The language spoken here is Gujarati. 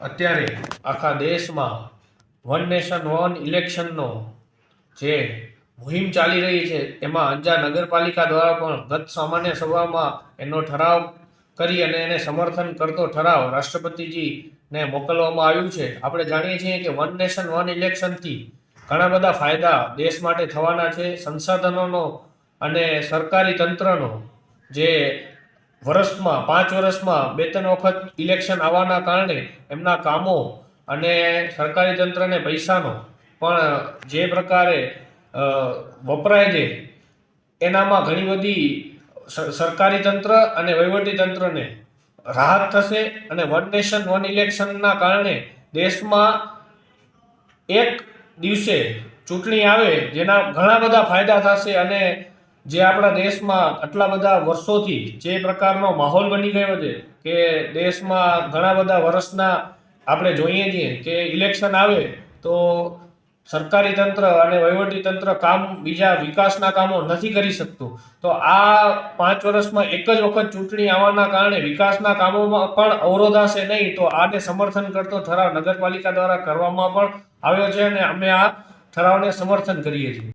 અત્યારે આખા દેશમાં વન નેશન વન ઇલેક્શનનો જે મુહિમ ચાલી રહી છે એમાં અંજાર નગરપાલિકા દ્વારા પણ ગત સામાન્ય સભામાં એનો ઠરાવ કરી અને એને સમર્થન કરતો ઠરાવ રાષ્ટ્રપતિજીને મોકલવામાં આવ્યું છે। આપણે જાણીએ છીએ કે વન નેશન વન ઇલેક્શનથી ઘણા બધા ફાયદા દેશ માટે થવાના છે। સંસાધનોનો અને સરકારી તંત્રનો જે વર્ષમાં 5 વર્ષમાં 2-3 વખત ઇલેક્શન આવવાના કારણે એમના કામો અને સરકારી તંત્રને પૈસાનો પણ જે પ્રકારે વપરાય છે એનામાં ઘણી બધી સરકારી તંત્ર અને વહીવટી તંત્રને રાહત થશે અને વન નેશન વન ઇલેક્શનના કારણે દેશમાં એક દિવસે ચૂંટણી આવે જેના ઘણા બધા ફાયદા થશે અને જે આપણા દેશમાં આટલા બધા વર્ષોથી જે પ્રકારનો માહોલ બની ગયો છે કે દેશમાં ઘણા બધા વર્ષના આપણે જોઈએ છીએ કે ઇલેક્શન આવે તો સરકારી તંત્ર અને વહીવટી તંત્ર કામ બીજા વિકાસના કામો નથી કરી શકતું, તો આ 5 વર્ષમાં એક જ વખત ચૂંટણી આવવાના કારણે વિકાસના કામોમાં પણ અવરોધાશે નહીં। તો આને સમર્થન કરતો ઠરાવ નગરપાલિકા દ્વારા કરવામાં પણ આવ્યો છે અને અમે આ ઠરાવને સમર્થન કરીએ છીએ।